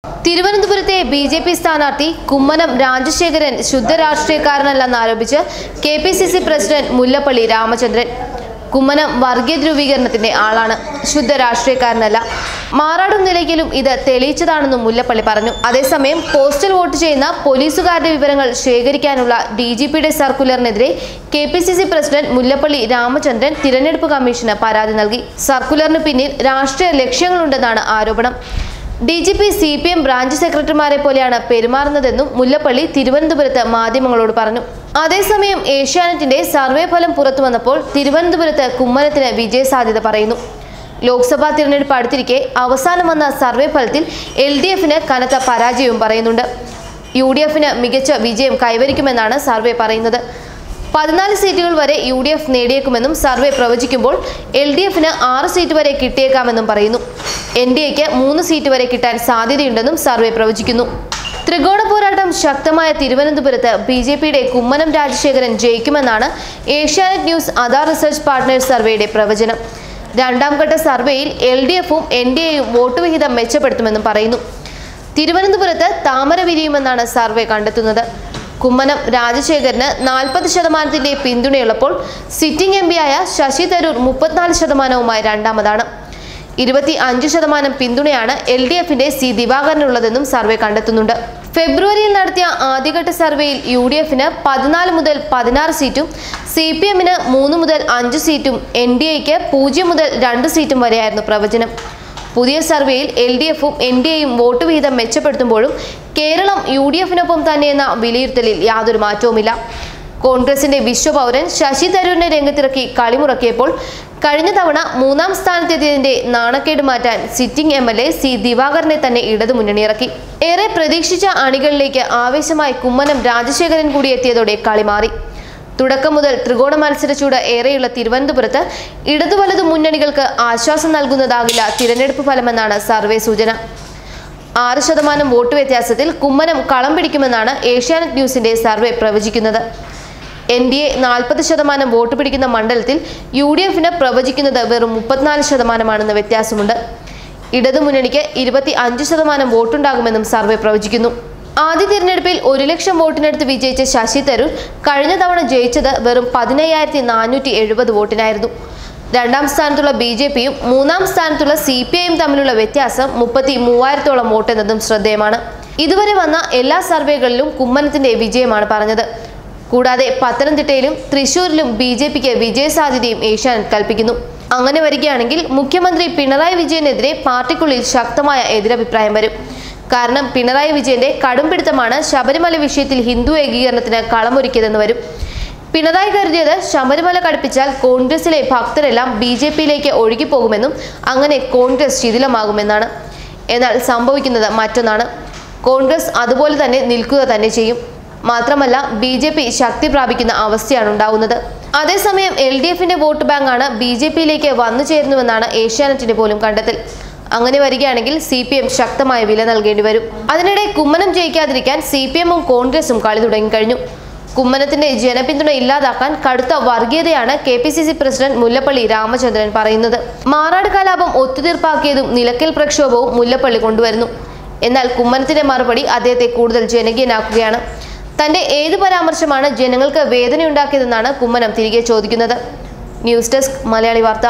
തിരുവനന്തപുരത്തെ ബിജെപി സ്ഥാനാർത്ഥി കുമ്മനം രാജശേഖരൻ ശുദ്ധ രാഷ്ട്രീയക്കാരനല്ലെന്ന് ആരോപിച്ച് കെപിസിസി പ്രസിഡന്റ് മുല്ലപ്പള്ളി രാമചന്ദ്രൻ. കുമ്മനം വർഗീയ ധ്രുവീകരണത്തിന്റെ ആളാണ്, ശുദ്ധ രാഷ്ട്രീയക്കാരനല്ല. മാറാടും നിലയ്ക്കലും ഇത് തെളിയിച്ചതാണെന്നും മുല്ലപ്പള്ളി പറഞ്ഞു. അതേസമയം പോസ്റ്റൽ വോട്ട് ചെയ്യുന്ന പോലീസുകാരുടെ വിവരങ്ങൾ ശേഖരിക്കാനുള്ള ഡിജിപിയുടെ സർക്കുലറിനെതിരെ കെപിസിസി പ്രസിഡന്റ് മുല്ലപ്പള്ളി രാമചന്ദ്രൻ തിരഞ്ഞെടുപ്പ് കമ്മീഷന് പരാതി നൽകി. സർക്കുലറിന് പിന്നിൽ രാഷ്ട്രീയ ലക്ഷ്യങ്ങളുണ്ടെന്നാണ് ആരോപണം. ഡിജിപി CPM ബ്രാഞ്ച് സെക്രട്ടറിമാരെ പോലെയാണ് പെരുമാറുന്നതെന്നും മുല്ലപ്പള്ളി തിരുവനന്തപുരത്ത് മാധ്യമങ്ങളോട് പറഞ്ഞു. അതേസമയം ഏഷ്യാനെറ്റിന്റെ സർവേ ഫലം പുറത്തു വന്നപ്പോൾ തിരുവനന്തപുരത്ത് കുമ്മനത്തിന് വിജയസാധ്യത പറയുന്നു. ലോക്സഭാ തിരഞ്ഞെടുപ്പ് അടുത്തിരിക്കെ അവസാനം വന്ന സർവേ ഫലത്തിൽ LDFന് കനത്ത പരാജയവും പറയുന്നുണ്ട്. UDFന് മികച്ച വിജയം കൈവരിക്കുമെന്നാണ് സർവേ പറയുന്നത്. 14 സീറ്റുകൾ വരെ UDF നേടിയേക്കുമെന്നും സർവേ പ്രവചിക്കുമ്പോൾ LDFന് 6 സീറ്റ് വരെ കിട്ടിയേക്കാമെന്നും പറയുന്നു. NDAക്ക് 3 സീറ്റ് വരെ കിട്ടാൻ സാധ്യതയുണ്ടെന്നും സർവേ പ്രവചിക്കുന്നു. ത്രികോണ പോരാട്ടം ശക്തമായ തിരുവനന്തപുരത്ത് BJPയുടെ കുമ്മനം രാജശേഖരൻ ജയിക്കുമെന്നാണ് Asianet news Aadhaar research partners സർവേയുടെ പ്രവചനം. രണ്ടാം ഘട്ട സർവേയിൽ LDFും NDAയും വോട്ട് വിഹിതം മെച്ചപ്പെടുത്തുമെന്നും പറയുന്നു. തിരുവനന്തപുരത്ത് താമര വിരിയുമെന്നാണ് സർവേ കണ്ടെത്തുന്നത്. കുമ്മനം രാജശേഖരന് 40% പിന്തുണയുള്ളപ്പോൾ സിറ്റിംഗ് MP ആയ ശശി തരൂർ 34%വുമായി രണ്ടാമതാണ്. 25% പിന്തുണയാണ് LDFന്റെ C ദിവാകരനുള്ളതെന്നും സർവേ കണ്ടെത്തുന്നുണ്ട്. ഫെബ്രുവരിയിൽ നടത്തിയ ആദ്യഘട്ട സർവേയിൽ UDFന് 14 മുതൽ 16 സീറ്റും CPMന് 3 മുതൽ 5 സീറ്റും NDAക്ക് 0 മുതൽ 2 സീറ്റും വരെയായിരുന്നു പ്രവചനം. പുതിയ സർവേയിൽ LDFും NDAയും വോട്ട് വിഹിതം മെച്ചപ്പെടുത്തുമ്പോഴും കേരളം UDFനൊപ്പം തന്നെയെന്ന വിലയിരുത്തലിൽ യാതൊരു മാറ്റവുമില്ല. കോൺഗ്രസിന്റെ വിശ്വപൗരൻ ശശി തരൂരിനെ രംഗത്തിറക്കി കളിമുറക്കിയപ്പോൾ കഴിഞ്ഞ തവണ 3ാം സ്ഥാനത്തെത്തിയതിന്റെ നാണക്കേട് മാറ്റാൻ സിറ്റിംഗ് MLA C ദിവാകരനെ തന്നെ ഇടതുമുന്നണി ഇറക്കി. ഏറെ പ്രതീക്ഷിച്ച അണികളിലേക്ക് ആവേശമായി കുമ്മനം രാജശേഖരൻ കൂടി എത്തിയതോടെ കളി മാറി. തുടക്കം മുതൽ ത്രികോണ മത്സരച്ചൂട് ഏറെയുള്ള തിരുവനന്തപുരത്ത് ഇടതു വലതു മുന്നണികൾക്ക് ആശ്വാസം നൽകുന്നതാകില്ല തിരഞ്ഞെടുപ്പ് ഫലമെന്നാണ് സർവേ സൂചന. 6% വോട്ട് വ്യത്യാസത്തിൽ കുമ്മനം കളം പിടിക്കുമെന്നാണ് ഏഷ്യാനെറ്റ് ന്യൂസിന്റെ സർവേ പ്രവചിക്കുന്നത്. NDA 40% വോട്ട് പിടിക്കുന്ന മണ്ഡലത്തിൽ UDFന് പ്രവചിക്കുന്നത് വെറും 34%മാണെന്ന വ്യത്യാസമുണ്ട്. ഇടതുമുന്നണിക്ക് 25% വോട്ടുണ്ടാകുമെന്നും സർവേ പ്രവചിക്കുന്നു. ആദ്യ തിരഞ്ഞെടുപ്പിൽ 1 ലക്ഷം വോട്ടിനടുത്ത് വിജയിച്ച ശശി തരൂർ കഴിഞ്ഞ തവണ ജയിച്ചത് വെറും 15,470 വോട്ടിനായിരുന്നു. രണ്ടാം സ്ഥാനത്തുള്ള BJPയും 3ാം സ്ഥാനത്തുള്ള CPIയും തമ്മിലുള്ള വ്യത്യാസം 33,000-ഓളം വോട്ടെന്നതും ശ്രദ്ധേയമാണ്. ഇതുവരെ വന്ന എല്ലാ സർവേകളിലും കുമ്മനത്തിന്റെ വിജയമാണ് പറഞ്ഞത്. കൂടാതെ പത്തനംതിട്ടയിലും തൃശൂരിലും BJPക്ക് വിജയസാധ്യതയും ഏഷ്യാനെറ്റ് കൽപ്പിക്കുന്നു. അങ്ങനെ വരികയാണെങ്കിൽ മുഖ്യമന്ത്രി പിണറായി വിജയനെതിരെ പാർട്ടിക്കുള്ളിൽ ശക്തമായ എതിരഭിപ്രായം വരും. കാരണം പിണറായി വിജയന്റെ കടുംപിടുത്തമാണ് ശബരിമല വിഷയത്തിൽ ഹിന്ദു ഏകീകരണത്തിന് കളമൊരുക്കിയതെന്ന് വരും. പിണറായി കരുതിയത് ശബരിമല കടുപ്പിച്ചാൽ കോൺഗ്രസിലെ ഭക്തരെല്ലാം BJPയിലേക്ക് ഒഴുകിപ്പോകുമെന്നും അങ്ങനെ കോൺഗ്രസ് ശിഥിലമാകുമെന്നാണ്. എന്നാൽ സംഭവിക്കുന്നത് മറ്റൊന്നാണ്. കോൺഗ്രസ് അതുപോലെ തന്നെ നിൽക്കുക തന്നെ ചെയ്യും. മാത്രമല്ല BJP ശക്തി പ്രാപിക്കുന്ന അവസ്ഥയാണ് ഉണ്ടാവുന്നത്. അതേസമയം LDFന്റെ വോട്ട് ബാങ്കാണ് BJPയിലേക്ക് വന്നു ചേരുന്നുവെന്നാണ് ഏഷ്യാനെറ്റിന്റെ പോലും കണ്ടെത്തൽ. അങ്ങനെ വരികയാണെങ്കിൽ CPM ശക്തമായ വില നൽകേണ്ടി വരും. അതിനിടെ കുമ്മനം ജയിക്കാതിരിക്കാൻ CPMും കോൺഗ്രസും കളി തുടങ്ങിക്കഴിഞ്ഞു. കുമ്മനത്തിന്റെ ജനപിന്തുണ ഇല്ലാതാക്കാൻ കടുത്ത വർഗീയതയാണ് KPCC പ്രസിഡന്റ് മുല്ലപ്പള്ളി രാമചന്ദ്രൻ പറയുന്നത്. മാറാട് കലാപം ഒത്തുതീർപ്പാക്കിയതും നിലയ്ക്കൽ പ്രക്ഷോഭവും മുല്ലപ്പള്ളി കൊണ്ടുവരുന്നു. എന്നാൽ കുമ്മനത്തിന്റെ മറുപടി അദ്ദേഹത്തെ കൂടുതൽ ജനകീയനാക്കുകയാണ്. തന്റെ ഏത് പരാമർശമാണ് ജനങ്ങൾക്ക് വേദനയുണ്ടാക്കിയതെന്നാണ് കുമ്മനം തിരികെ ചോദിക്കുന്നത്. ന്യൂസ് ഡെസ്ക് മലയാളി വാർത്ത.